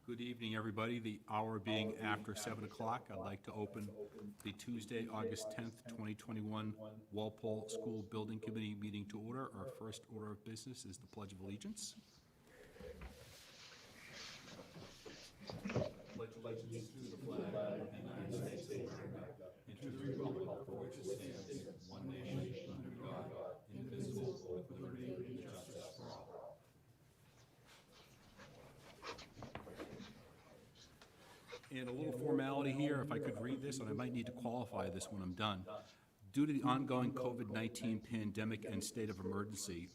Good evening, everybody. The hour being after 7 o'clock, I'd like to open the Tuesday, August 10th, 2021 Walpole School Building Committee meeting to order. Our first order of business is the Pledge of Allegiance. Pledge allegiance to the flag of the United States of America and to the republic for which it stands, one nation, under God, indivisible, with liberty and justice for all. And a little formality here, if I could read this, and I might need to qualify this when I'm done. Due to the ongoing COVID-19 pandemic and state of emergency,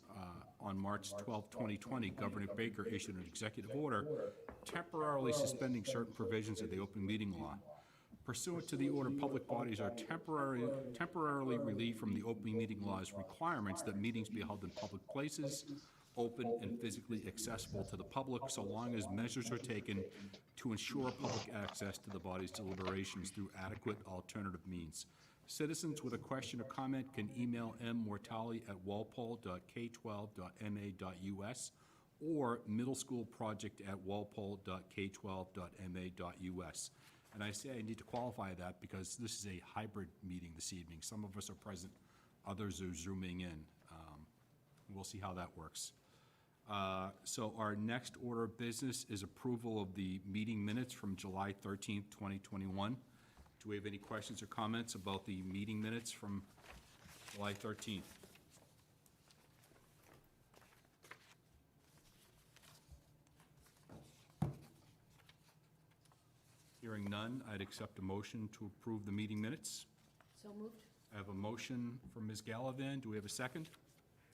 on March 12, 2020, Governor Baker issued an executive order temporarily suspending certain provisions of the open meeting law. Pursuant to the order, public bodies are temporarily relieved from the open meeting law's requirements that meetings be held in public places, open and physically accessible to the public, so long as measures are taken to ensure public access to the body's deliberations through adequate alternative means. Citizens with a question or comment can email mwalpole.k12.ma.us or middleschoolproject@walpole.k12.ma.us. And I say I need to qualify that because this is a hybrid meeting this evening. Some of us are present, others are Zooming in. We'll see how that works. So our next order of business is approval of the meeting minutes from July 13th, 2021. Do we have any questions or comments about the meeting minutes from July 13th? Hearing none, I'd accept a motion to approve the meeting minutes. So moved. I have a motion from Ms. Gallivan. Do we have a second?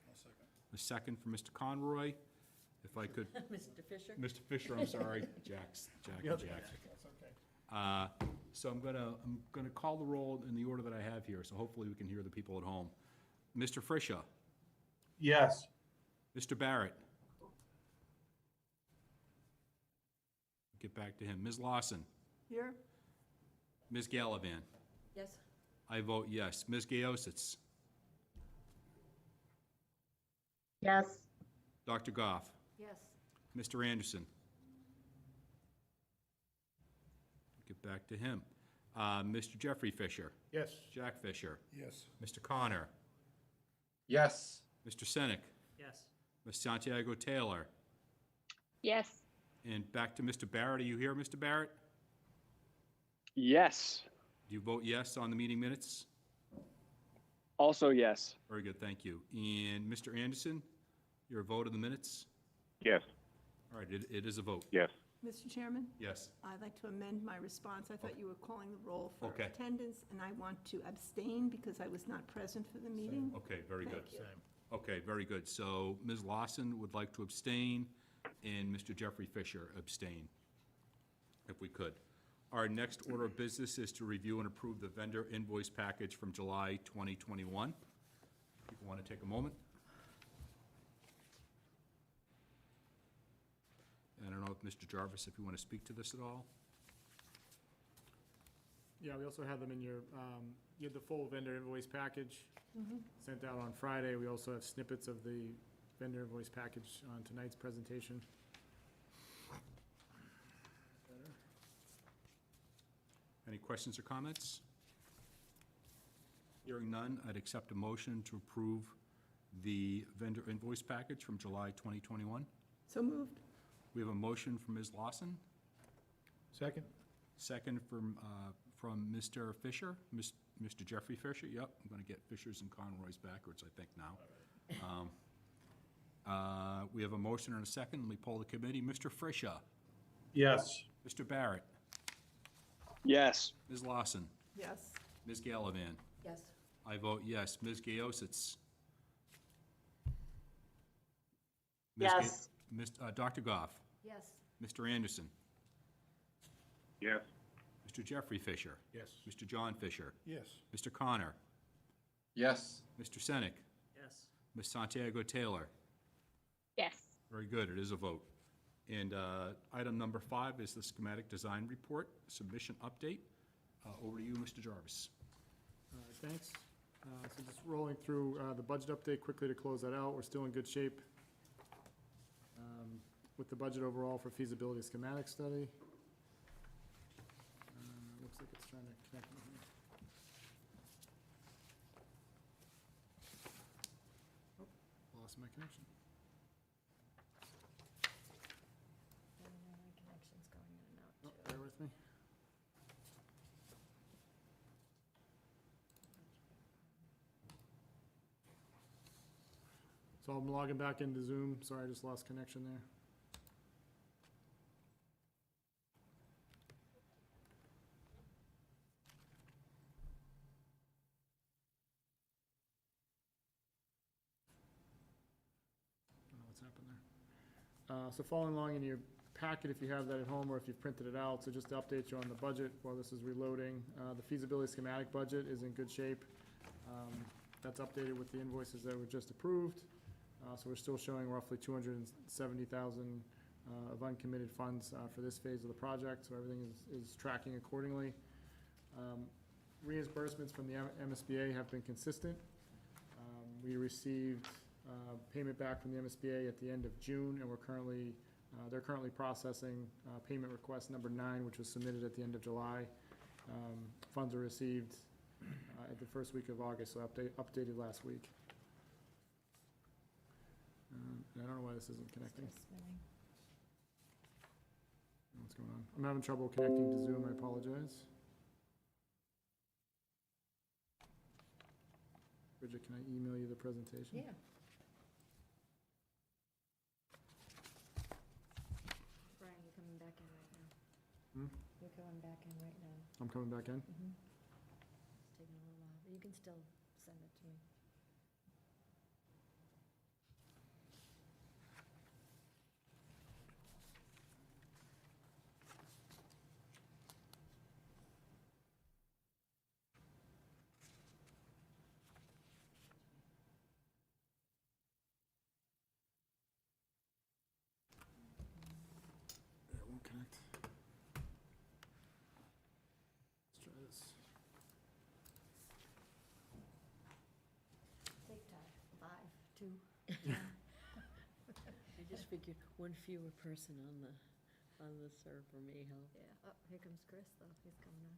I'll second. A second from Mr. Conroy. If I could, Mr. Fisher? Mr. Fisher, I'm sorry, Jack. That's okay. So I'm gonna call the roll in the order that I have here, so hopefully we can hear the people at home. Mr. Fisher, Yes. Mr. Barrett. Get back to him. Ms. Lawson, Here? Ms. Gallivan. Yes. I vote yes. Ms. Gaositz, Yes. Dr. Goff, Yes. Mr. Anderson. Get back to him. Mr. Jeffrey Fisher, Yes. Jack Fisher, Yes. Mr. Connor, Yes. Mr. Senek, Yes. Ms. Santiago Taylor, Yes. and back to Mr. Barrett. Are you here, Mr. Barrett? Yes. Do you vote yes on the meeting minutes? Also yes. Very good, thank you. And Mr. Anderson, your vote of the minutes? Yes. All right, it is a vote. Yes. Mr. Chairman, Yes. I'd like to amend my response. I thought you were calling the roll for Okay. attendance, and I want to abstain because I was not present for the meeting. Okay, very good. Thank you. Okay, very good. So Ms. Lawson would like to abstain, and Mr. Jeffrey Fisher abstain, if we could. Our next order of business is to review and approve the vendor invoice package from July 2021. People want to take a moment? I don't know if Mr. Jarvis, if you want to speak to this at all? Yeah, we also have them in your, you had the full vendor invoice package sent out on Friday. We also have snippets of the vendor invoice package on tonight's presentation. Any questions or comments? Hearing none, I'd accept a motion to approve the vendor invoice package from July 2021. So moved. We have a motion from Ms. Lawson, Second? second from Mr. Fisher, Mr. Jeffrey Fisher. Yep, I'm going to get Fishers and Conroys backwards, I think, now. We have a motion and a second. Let me poll the committee. Mr. Fisher, Yes. Mr. Barrett, Yes. Ms. Lawson, Yes. Ms. Gallivan. Yes. I vote yes. Ms. Gaositz. Yes. Dr. Goff. Yes. Mr. Anderson. Yes. Mr. Jeffrey Fisher. Yes. Mr. John Fisher. Yes. Mr. Connor. Yes. Mr. Senek. Yes. Ms. Santiago Taylor. Yes. Very good, it is a vote. And item number 5 is the schematic design report, submission update. Over to you, Mr. Jarvis. Thanks. So just rolling through the budget update quickly to close that out. We're still in good shape. with the budget overall for feasibility schematic study. Looks like it's trying to connect me here. Oh, lost my connection. Connection's going in and out, Oh, too. bear with me. So I'm logging back into Zoom. Sorry, I just lost connection there. Don't know what's happened there. So following along in your packet, if you have that at home or if you've printed it out, so just to update you on the budget while this is reloading. The feasibility schematic budget is in good shape. That's updated with the invoices that were just approved. So we're still showing roughly $270,000 of uncommitted funds for this phase of the project, so everything is tracking accordingly. Reimbursements from the MSBA have been consistent. We received payment back from the MSBA at the end of June, and they're currently processing payment request number 9, which was submitted at the end of July. Funds were received at the first week of August, so updated last week. And I don't know why this isn't connecting. Still spinning. What's going on? I'm having trouble connecting to Zoom, I apologize. Bridget, can I email you the presentation? Yeah. Brian, you're coming back in right now. Hmm? You're coming back in right now. I'm coming back in? Mm-hmm. It's taking a little while, but you can still send it to me. Yeah, it won't connect. Let's try this. Take time. 5, 2. I just figured one fewer person on the server may help. Yeah. Oh, here comes Chris, though. He's coming on.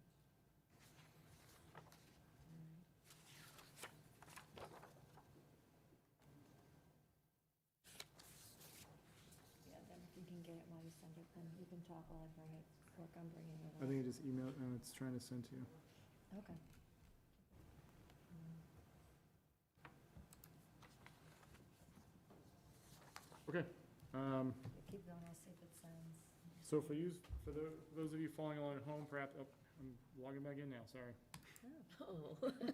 Yeah, then if you can get it while you send it, then you can talk while I bring it, work on bringing it I up. think I just emailed, and it's trying to send to you. Okay. Okay. Keep going, I'll see if it sends. So for those of you following along at home, perhaps, oh, I'm logging back in now, sorry. Oh. Oh, Sorry.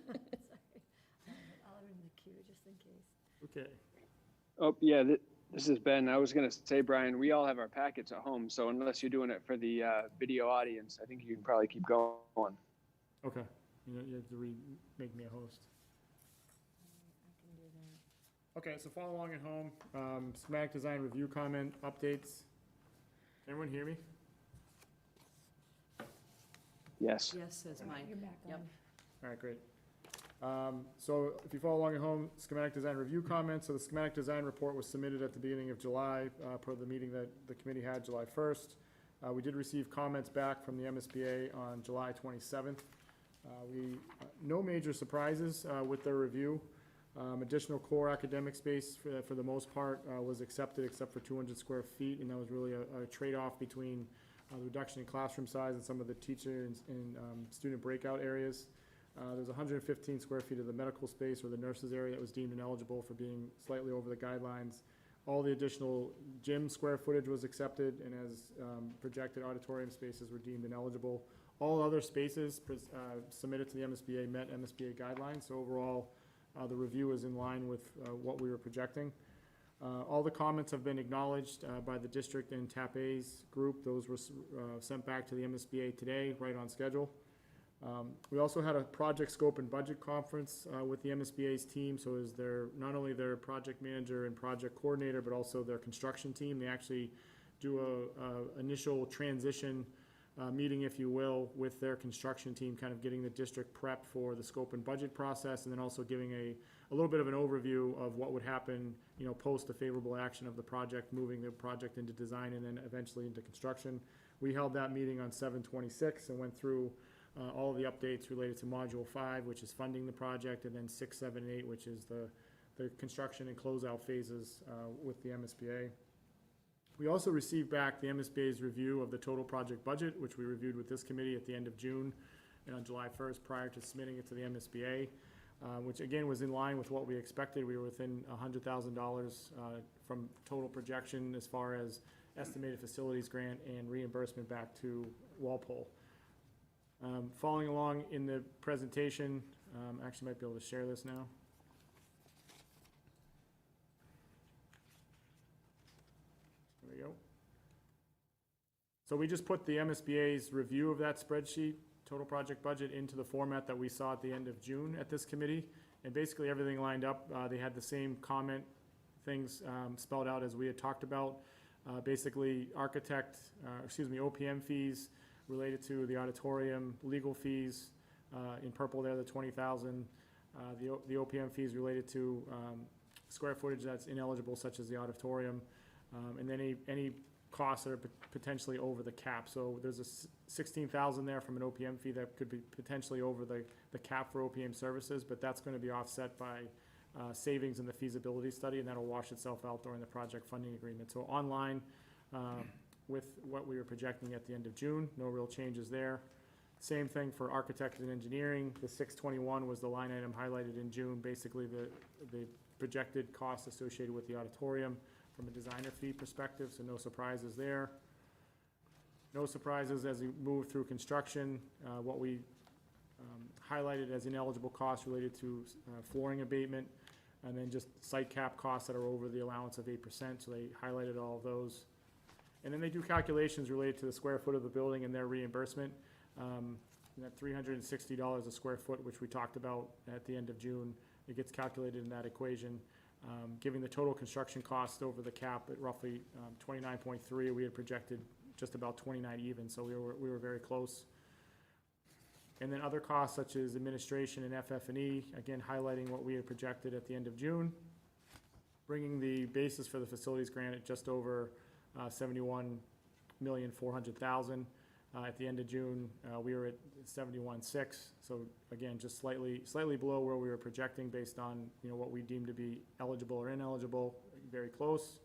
I'll have it in the queue just in case. Okay. Oh, yeah, this is Ben. I was going to say, Brian, we all have our packets at home, so unless you're doing it for the video audience, I think you can probably keep going. Okay. You have to make me a host. I can do that. Okay, so follow along at home. Schematic design review comment updates. Everyone hear me? Yes. yes, says Mike. You're back Yep. on. All right, great. So if you follow along at home, schematic design review comments. So the schematic design report was submitted at the beginning of July, per the meeting that the committee had July 1st. We did receive comments back from the MSBA on July 27th. No major surprises with their review. Additional core academic space for the most part was accepted except for 200 square feet, and that was really a trade-off between the reduction in classroom size and some of the teacher and student breakout areas. There's 115 square feet of the medical space or the nurses area that was deemed ineligible for being slightly over the guidelines. All the additional gym square footage was accepted, and as projected auditorium spaces were deemed ineligible. All other spaces submitted to the MSBA met MSBA guidelines, so overall the review is in line with what we were projecting. All the comments have been acknowledged by the district and TAP-A's group. Those were sent back to the MSBA today, right on schedule. We also had a project scope and budget conference with the MSBA's team, so is not only their project manager and project coordinator, but also their construction team. They actually do a initial transition meeting, if you will, with their construction team, kind of getting the district prepped for the scope and budget process, and then also giving a little bit of an overview of what would happen, you know, post the favorable action of the project, moving the project into design and then eventually into construction. We held that meeting on 7/26 and went through all of the updates related to Module 5, which is funding the project, and then 6, 7, and 8, which is the construction and closeout phases with the MSBA. We also received back the MSBA's review of the total project budget, which we reviewed with this committee at the end of June and on July 1st prior to submitting it to the MSBA, which again was in line with what we expected. We were within $100,000 from total projection as far as estimated facilities grant and reimbursement back to Walpole. Following along in the presentation, actually might be able to share this now. There we go. So we just put the MSBA's review of that spreadsheet, total project budget, into the format that we saw at the end of June at this committee. And basically everything lined up. They had the same comment things spelled out as we had talked about. Basically OPM fees related to the auditorium, legal fees, in purple there, the 20,000. The OPM fees related to square footage that's ineligible, such as the auditorium, and then any costs that are potentially over the cap. So there's a 16,000 there from an OPM fee that could be potentially over the cap for OPM services, but that's going to be offset by savings in the feasibility study, and that'll wash itself out during the project funding agreement. So online with what we were projecting at the end of June, no real changes there. Same thing for architect and engineering. The 621 was the line item highlighted in June, basically the projected costs associated with the auditorium from a designer fee perspective, so no surprises there. No surprises as we move through construction. What we highlighted as ineligible costs related to flooring abatement, and then just site cap costs that are over the allowance of 8%, so they highlighted all of those. And then they do calculations related to the square foot of the building and their reimbursement. That $360 a square foot, which we talked about at the end of June, it gets calculated in that equation, giving the total construction cost over the cap at roughly 29.3. We had projected just about 29 even, so we were very close. And then other costs such as administration and FF&E, again highlighting what we had projected at the end of June, bringing the basis for the facilities grant at just over $71,400,000. At the end of June, we were at 71.6. So again, just slightly below where we were projecting based on what we deemed to be eligible or ineligible, very close.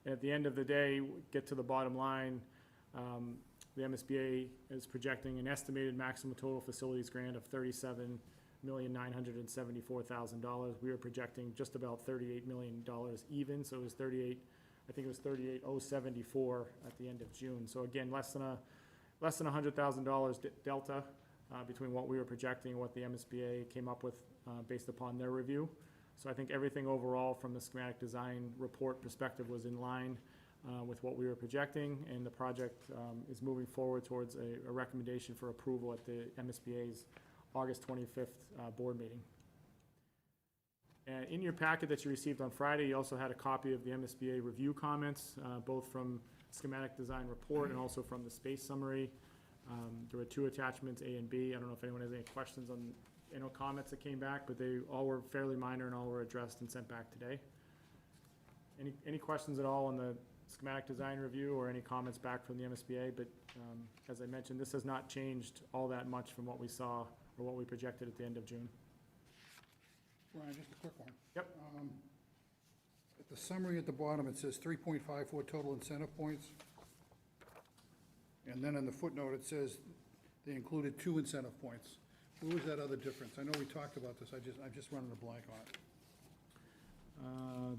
And at the end of the day, get to the bottom line. The MSBA is projecting an estimated maximum total facilities grant of $37,974,000. We were projecting just about $38 million even, so it was 38. I think it was 38,074 at the end of June. So again, less than $100,000 delta between what we were projecting and what the MSBA came up with based upon their review. So I think everything overall from the schematic design report perspective was in line with what we were projecting, and the project is moving forward towards a recommendation for approval at the MSBA's August 25th board meeting. And in your packet that you received on Friday, you also had a copy of the MSBA review comments, both from schematic design report and also from the space summary. There were 2 attachments, A and B. I don't know if anyone has any questions on comments that came back, but they all were fairly minor and all were addressed and sent back today. Any questions at all on the schematic design review or any comments back from the MSBA? But as I mentioned, this has not changed all that much from what we saw or what we projected at the end of June. Brian, just a quick one. Yep. At the summary at the bottom, it says 3.54 total incentive points. And then in the footnote, it says they included 2 incentive points. What was that other difference? I know we talked about this, I'm just running a blank on it.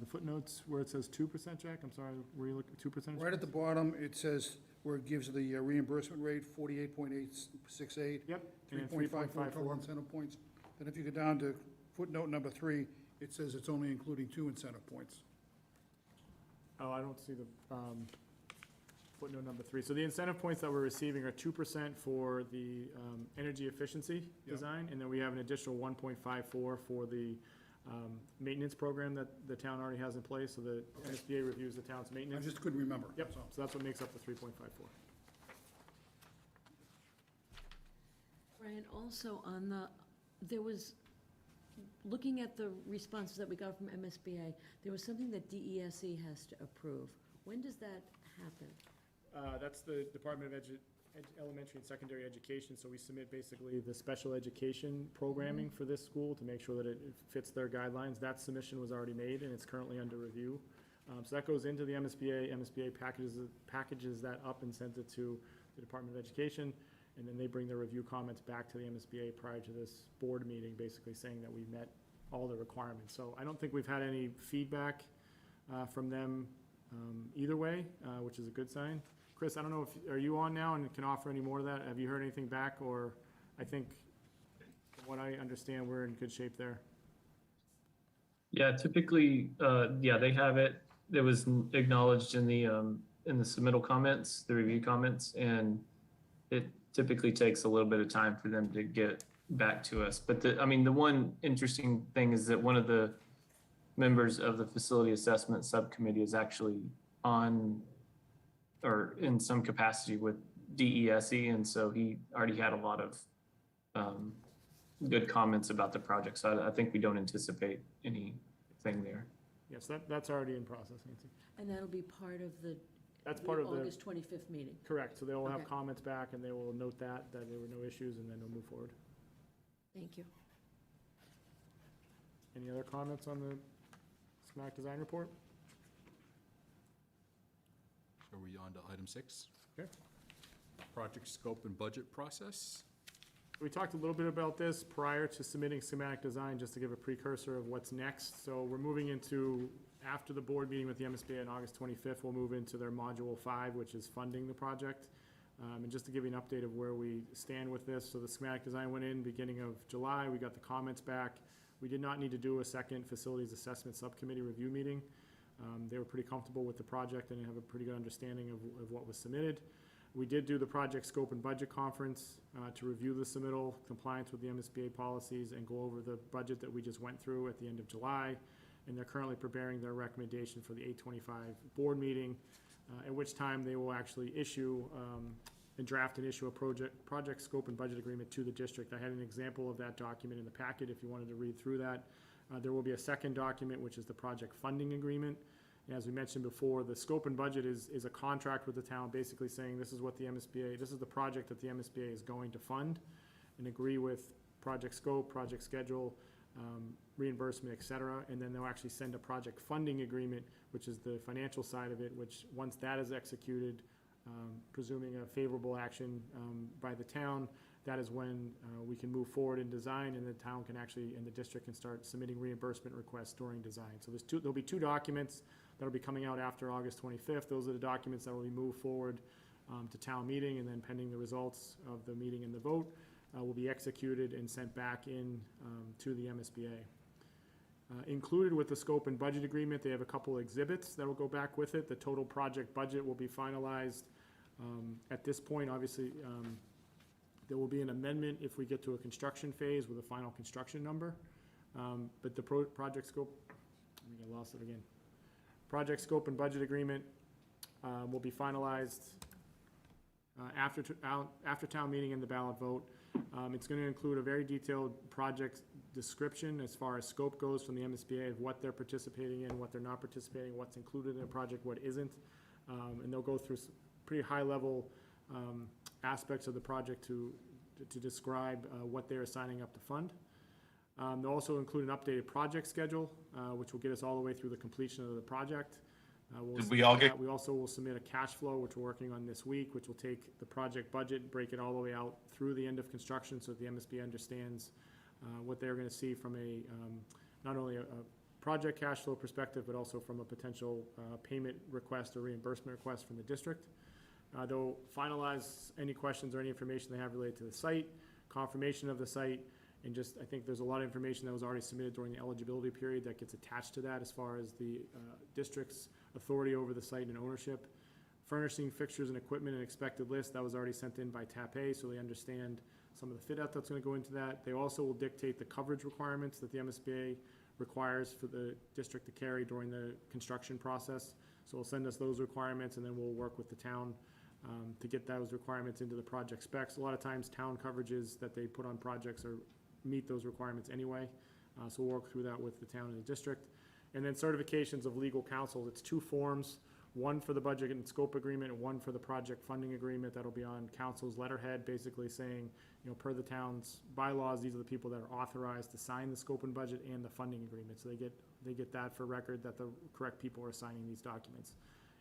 The footnotes where it says 2%, Jack, I'm sorry, were you looking at 2%? Right at the bottom, it says where it gives the reimbursement rate, 48.868. Yep. And then 3.54 total incentive points. Then if you go down to footnote number 3, it says it's only including 2 incentive points. Oh, I don't see the footnote number 3. So the incentive points that we're receiving are 2% for the energy efficiency design, and then we have an additional 1.54 for the maintenance program that the town already has in place. So the MSBA reviews the town's I maintenance. just couldn't remember. Yep, so that's what makes up the 3.54. Brian, also on there was looking at the responses that we got from MSBA, there was something that DESE has to approve. When does that happen? That's the Department of Elementary and Secondary Education, so we submit basically the special education programming for this school to make sure that it fits their guidelines. That submission was already made, and it's currently under review. So that goes into the MSBA. MSBA packages that up and sends it to the Department of Education, and then they bring their review comments back to the MSBA prior to this board meeting, basically saying that we met all the requirements. So I don't think we've had any feedback from them either way, which is a good sign. Chris, I don't know if, are you on now and can offer any more of that? Have you heard anything back, or I think, from what I understand, we're in good shape there? Yeah, typically, yeah, they have it. It was acknowledged in the submittal comments, the review comments, and it typically takes a little bit of time for them to get back to us. But the one interesting thing is that one of the members of the facility assessment subcommittee is actually on, or in some capacity with DESE, and so he already had a lot of good comments about the project. So I think we don't anticipate anything there. Yes, that's already in process, Nancy. And that'll be part of the That's part of the, August 25th meeting? correct, so they will have Okay. comments back and they will note that there were no issues, and then they'll move forward. Thank you. Any other comments on the schematic design report? Are we on to item 6? Okay. Project scope and budget process. We talked a little bit about this prior to submitting schematic design, just to give a precursor of what's next. So we're moving into, after the board meeting with the MSBA on August 25th, we'll move into their Module 5, which is funding the project. And just to give you an update of where we stand with this, so the schematic design went in beginning of July. We got the comments back. We did not need to do a second facilities assessment subcommittee review meeting. They were pretty comfortable with the project and have a pretty good understanding of what was submitted. We did do the project scope and budget conference to review the submittal, compliance with the MSBA policies, and go over the budget that we just went through at the end of July. And they're currently preparing their recommendation for the 8/25 board meeting, at which time they will actually issue and draft and issue a project scope and budget agreement to the district. I had an example of that document in the packet if you wanted to read through that. There will be a second document, which is the project funding agreement. As we mentioned before, the scope and budget is a contract with the town, basically saying this is what the MSBA, this is the project that the MSBA is going to fund, and agree with project scope, project schedule, reimbursement, et cetera. And then they'll actually send a project funding agreement, which is the financial side of it, which once that is executed, presuming a favorable action by the town, that is when we can move forward in design, and the town can actually, and the district can start submitting reimbursement requests during design. So there'll be two documents that'll be coming out after August 25th. Those are the documents that will be moved forward to town meeting, and then pending the results of the meeting and the vote, will be executed and sent back in to the MSBA. Included with the scope and budget agreement, they have a couple exhibits that will go back with it. The total project budget will be finalized. At this point, obviously, there will be an amendment if we get to a construction phase with a final construction number. But the project scope, I think I lost it again. Project scope and budget agreement will be finalized after town meeting and the ballot vote. It's going to include a very detailed project description as far as scope goes from the MSBA of what they're participating in, what they're not participating, what's included in the project, what isn't. And they'll go through pretty high-level aspects of the project to describe what they're signing up to fund. They'll also include an updated project schedule, which will get us all the way through the completion of the project. We also will submit a cash flow, which we're working on this week, which will take the project budget, break it all the way out through the end of construction, so that the MSBA understands what they're going to see from a not only a project cash flow perspective, but also from a potential payment request or reimbursement request from the district. They'll finalize any questions or any information they have related to the site, confirmation of the site, and just, I think there's a lot of information that was already submitted during the eligibility period that gets attached to that as far as the district's authority over the site and ownership. Furnishing fixtures and equipment and expected list, that was already sent in by TAPE, so they understand some of the fit out that's going to go into that. They also will dictate the coverage requirements that the MSBA requires for the district to carry during the construction process. So we'll send us those requirements, and then we'll work with the town to get those requirements into the project specs. A lot of times town coverages that they put on projects meet those requirements anyway. So we'll work through that with the town and the district. And then certifications of legal counsel, it's 2 forms, one for the budget and scope agreement, and one for the project funding agreement. That'll be on council's letterhead, basically saying, you know, per the town's bylaws, these are the people that are authorized to sign the scope and budget and the funding agreement. So they get that for record, that the correct people are signing these documents.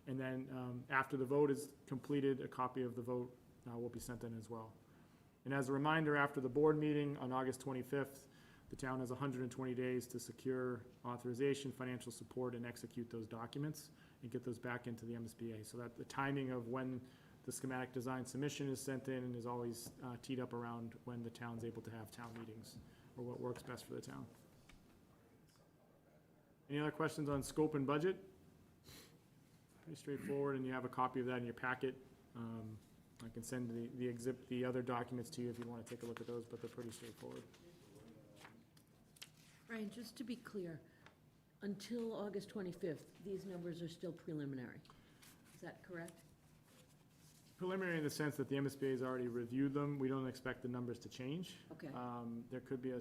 And then after the vote is completed, a copy of the vote will be sent in as well. And as a reminder, after the board meeting on August 25th, the town has 120 days to secure authorization, financial support, and execute those documents and get those back into the MSBA. So that the timing of when the schematic design submission is sent in is always teed up around when the town's able to have town meetings, or what works best for the town. Any other questions on scope and budget? Pretty straightforward, and you have a copy of that in your packet. I can send the other documents to you if you want to take a look at those, but they're pretty straightforward. Brian, just to be clear, until August 25th, these numbers are still preliminary. Is that correct? Preliminary in the sense that the MSBA has already reviewed them. We don't expect the numbers to change. Okay. There could be a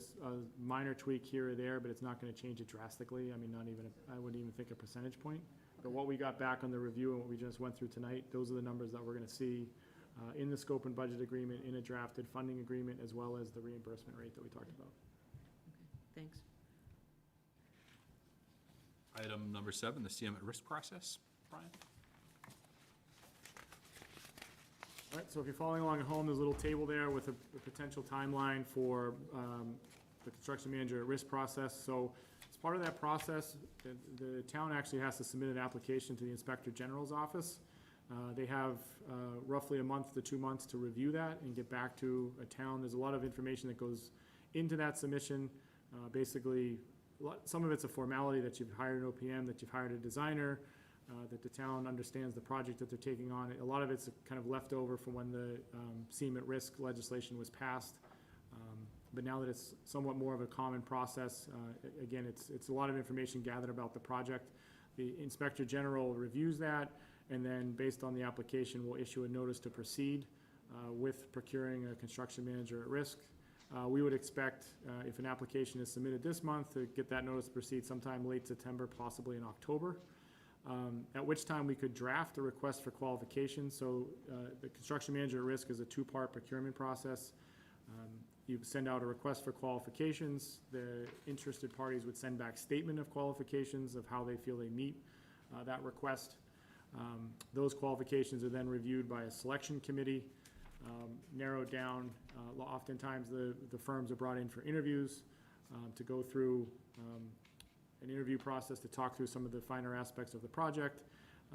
minor tweak here or there, but it's not going to change it drastically. I mean, not even, I wouldn't even think a percentage point. But what we got back on the review and what we just went through tonight, those are the numbers that we're going to see in the scope and budget agreement, in a drafted funding agreement, as well as the reimbursement rate that we talked about. Okay, thanks. Item number 7, the CM at risk process. Brian? All right, so if you're following along at home, there's a little table there with a potential timeline for the construction manager at risk process. So as part of that process, the town actually has to submit an application to the Inspector General's office. They have roughly a month to 2 months to review that and get back to a town. There's a lot of information that goes into that submission. Basically, some of it's a formality that you've hired an OPM, that you've hired a designer, that the town understands the project that they're taking on. A lot of it's kind of leftover from when the CM at risk legislation was passed. But now that it's somewhat more of a common process, again, it's a lot of information gathered about the project. The Inspector General reviews that, and then based on the application, we'll issue a notice to proceed with procuring a construction manager at risk. We would expect, if an application is submitted this month, to get that notice to proceed sometime late September, possibly in October. At which time we could draft a request for qualifications. So the construction manager at risk is a 2-part procurement process. You send out a request for qualifications. The interested parties would send back statement of qualifications of how they feel they meet that request. Those qualifications are then reviewed by a selection committee, narrowed down. Oftentimes the firms are brought in for interviews to go through an interview process to talk through some of the finer aspects of the project.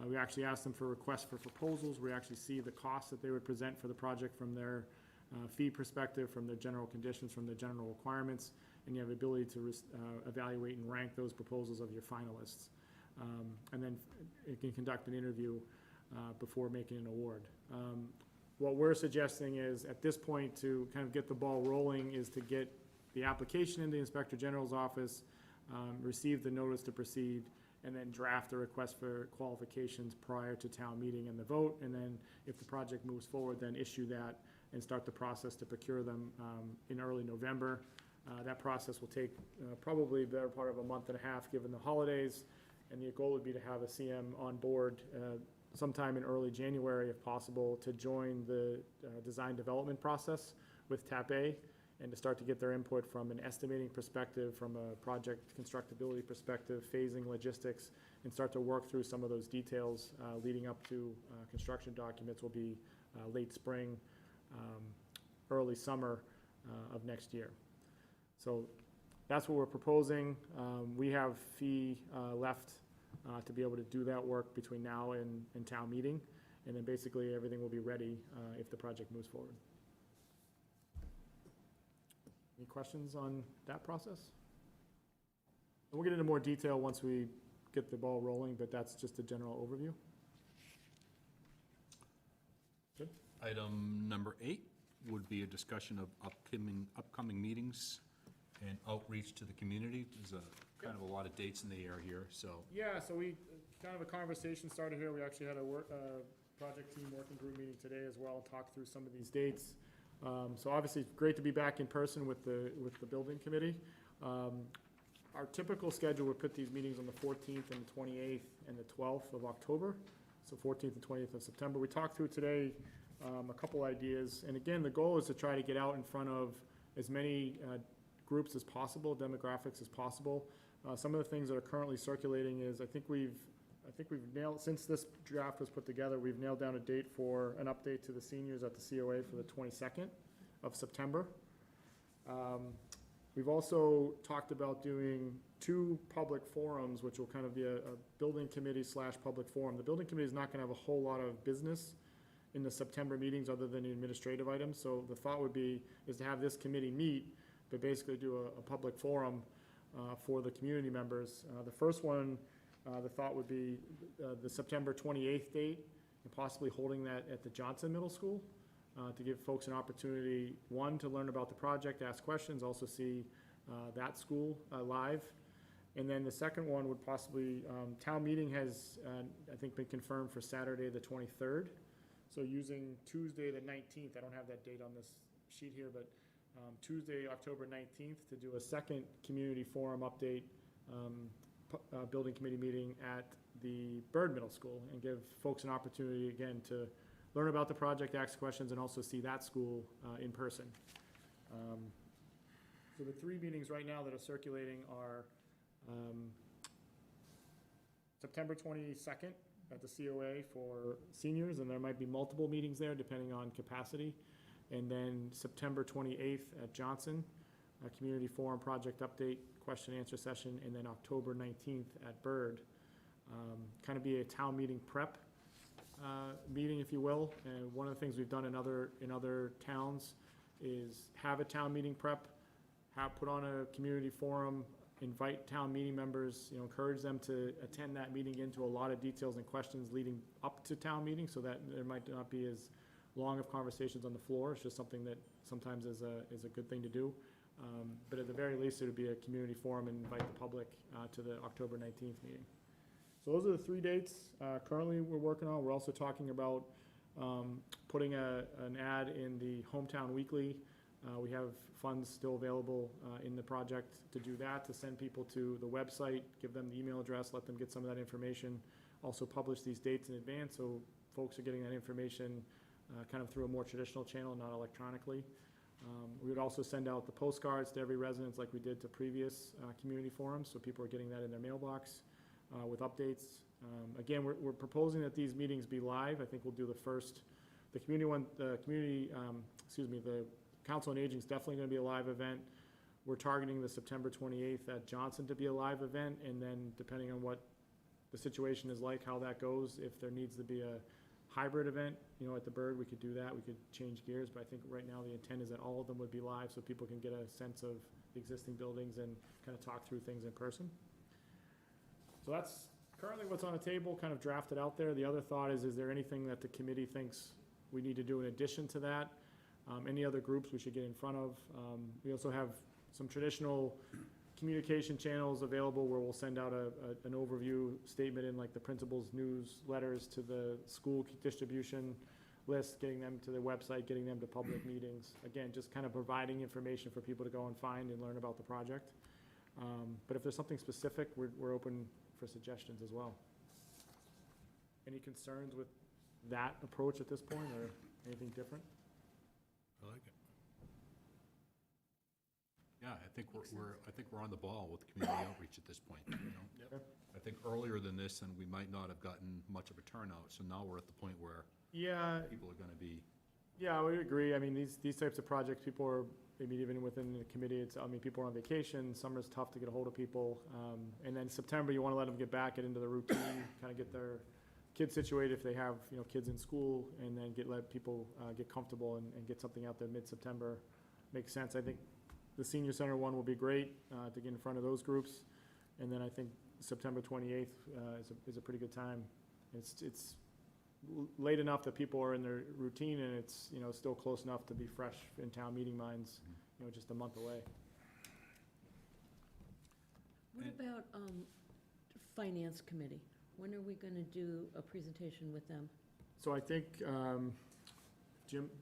We actually ask them for requests for proposals. We actually see the costs that they would present for the project from their fee perspective, from their general conditions, from their general requirements, and you have the ability to evaluate and rank those proposals of your finalists. And then it can conduct an interview before making an award. What we're suggesting is, at this point, to kind of get the ball rolling, is to get the application in the Inspector General's office, receive the notice to proceed, and then draft a request for qualifications prior to town meeting and the vote. And then if the project moves forward, then issue that and start the process to procure them in early November. That process will take probably the better part of a month and a half, given the holidays. And the goal would be to have a CM on board sometime in early January, if possible, to join the design development process with TAP A, and to start to get their input from an estimating perspective, from a project constructability perspective, phasing, logistics, and start to work through some of those details leading up to construction documents will be late spring, early summer of next year. So that's what we're proposing. We have fee left to be able to do that work between now and town meeting, and then basically everything will be ready if the project moves forward. Any questions on that process? And we'll get into more detail once we get the ball rolling, but that's just a general overview. Good. Item number 8 would be a discussion of upcoming meetings and outreach to the community. There's kind of a lot of dates in the air here, so. Yeah, so we, kind of a conversation started here. We actually had a project team working group meeting today as well, talk through some of these dates. So obviously, it's great to be back in person with the building committee. Our typical schedule would put these meetings on the 14th and the 28th and the 12th of October, so 14th and 20th of September. We talked through today a couple ideas, and again, the goal is to try to get out in front of as many groups as possible, demographics as possible. Some of the things that are currently circulating is, I think we've nailed, since this draft was put together, we've nailed down a date for an update to the seniors at the COA for the 22nd of September. We've also talked about doing 2 public forums, which will kind of be a building committee / public forum. The building committee is not gonna have a whole lot of business in the September meetings other than the administrative items. So the thought would be, is to have this committee meet, but basically do a public forum for the community members. The first one, the thought would be the September 28th date, and possibly holding that at the Johnson Middle School to give folks an opportunity, one, to learn about the project, ask questions, also see that school live. And then the second one would possibly, town meeting has, I think, been confirmed for Saturday, the 23rd. So using Tuesday, the 19th, I don't have that date on this sheet here, but Tuesday, October 19th, to do a second community forum update, building committee meeting at the Byrd Middle School, and give folks an opportunity, again, to learn about the project, ask questions, and also see that school in person. So the 3 meetings right now that are circulating are September 22nd at the COA for seniors, and there might be multiple meetings there depending on capacity. And then September 28th at Johnson, a community forum project update, question and answer session, and then October 19th at Byrd. Kind of be a town meeting prep meeting, if you will. And one of the things we've done in other towns is have a town meeting prep, put on a community forum, invite town meeting members, encourage them to attend that meeting, into a lot of details and questions leading up to town meeting, so that there might not be as long of conversations on the floor. It's just something that sometimes is a good thing to do. But at the very least, it would be a community forum and invite the public to the October 19th meeting. So those are the 3 dates currently we're working on. We're also talking about putting an ad in the Hometown Weekly. We have funds still available in the project to do that, to send people to the website, give them the email address, let them get some of that information. Also publish these dates in advance, so folks are getting that information kind of through a more traditional channel, not electronically. We would also send out the postcards to every residence like we did to previous community forums, so people are getting that in their mailbox with updates. Again, we're proposing that these meetings be live. I think we'll do the community one, the Council on Aging is definitely going to be a live event. We're targeting the September 28th at Johnson to be a live event, and then depending on what the situation is like, how that goes, if there needs to be a hybrid event, at the Byrd, we could do that. We could change gears, but I think right now the intent is that all of them would be live, so people can get a sense of the existing buildings and kind of talk through things in person. So that's currently what's on the table, kind of drafted out there. The other thought is there anything that the committee thinks we need to do in addition to that? Any other groups we should get in front of? We also have some traditional communication channels available where we'll send out an overview statement in like the principal's newsletters to the school distribution list, getting them to the website, getting them to public meetings. Again, just kind of providing information for people to go and find and learn about the project. But if there's something specific, we're open for suggestions as well. Any concerns with that approach at this point, or anything different? I like it. Yeah, I think we're on the ball with community outreach at this point, Yep. I think earlier than this, and we might not have gotten much of a turnout, so now we're at the point where Yeah, people are gonna be, yeah, I would agree. I mean, these types of projects, people are, maybe even within the committee, people are on vacation, summer's tough to get a hold of people. And then September, you wanna let them get back, get into the routine, kind of get their kids situated if they have, kids in school, and then let people get comfortable and get something out there mid-September. Makes sense. I think the senior center one will be great to get in front of those groups. And then I think September 28th is a pretty good time. It's late enough that people are in their routine, and it's, still close enough to be fresh in town meeting minds, just a month away. What about Finance Committee? When are we going to do a presentation with them? So I think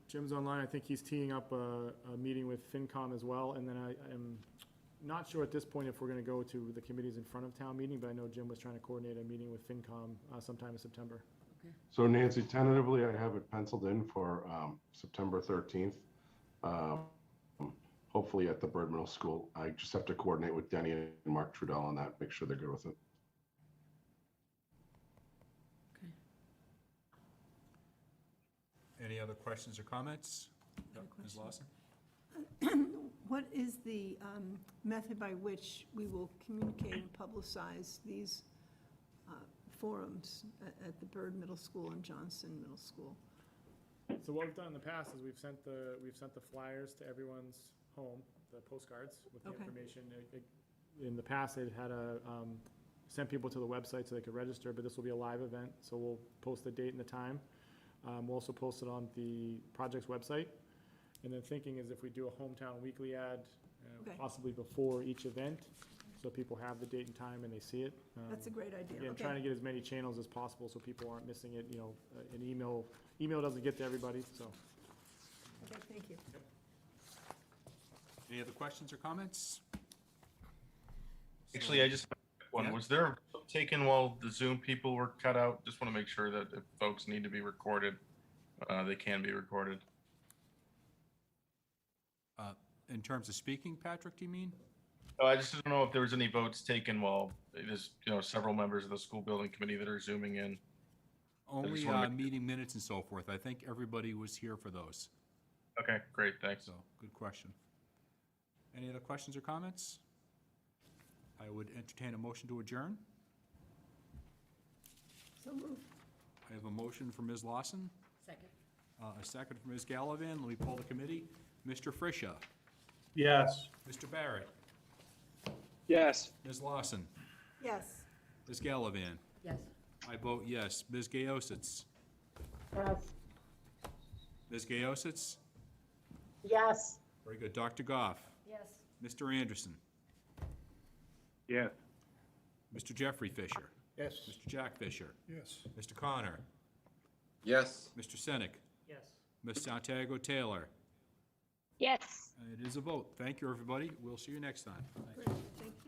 Jim's online. I think he's teeing up a meeting with FinCom as well, and then not sure at this point if we're gonna go to the committees in front of town meeting, but I know Jim was trying to coordinate a meeting with FinCom sometime in September. So Nancy, tentatively, I have it penciled in for September 13th. Hopefully at the Bird Middle School. I just have to coordinate with Denny and Mark Trudell on that, make sure they're good with it. Okay. Any other questions or comments? Other Ms. questions? Lawson? What is the method by which we will communicate and publicize these forums at the Bird Middle School and Johnson Middle School? So what we've done in the past is we've sent the flyers to everyone's home, the postcards with the Okay. information. In the past, they had sent people to the website so they could register, but this will be a live event, so we'll post the date and the time. We'll also post it on the project's website. And then thinking is if we do a hometown weekly ad, Okay. possibly before each event, so people have the date and time and they see it. That's a great idea. Again, Okay. trying to get as many channels as possible so people aren't missing it, an email doesn't get to everybody, so. Okay, thank you. Any other questions or comments? Actually, I just have one. Yeah. Was there a vote taken while the Zoom people were cut out? Just want to make sure that if folks need to be recorded, they can be recorded. In terms of speaking, Patrick, do you mean? I just don't know if there was any votes taken while there's, several members of the school building committee that are zooming in. Only wanna make- meeting minutes and so forth. I think everybody was here for those. Okay, great, thanks. So, good question. Any other questions or comments? I would entertain a motion to adjourn. So moved. I have a motion from Ms. Lawson, Second. a second from Ms. Gallivan. Let me poll the committee. Mr. Frisha, Yes. Mr. Barrett, Yes. Ms. Lawson, Yes. Ms. Gallivan. Yes. I vote yes. Ms. Gaositz. Yes. Ms. Gaositz? Yes. Very good. Dr. Goff? Yes. Mr. Anderson? Yes. Mr. Jeffrey Fisher? Yes. Mr. Jack Fisher? Yes. Mr. Connor? Yes. Mr. Senek? Yes. Ms. Santiago Taylor? Yes. It is a vote. Thank you, everybody. We'll see you next time. Great, thank you.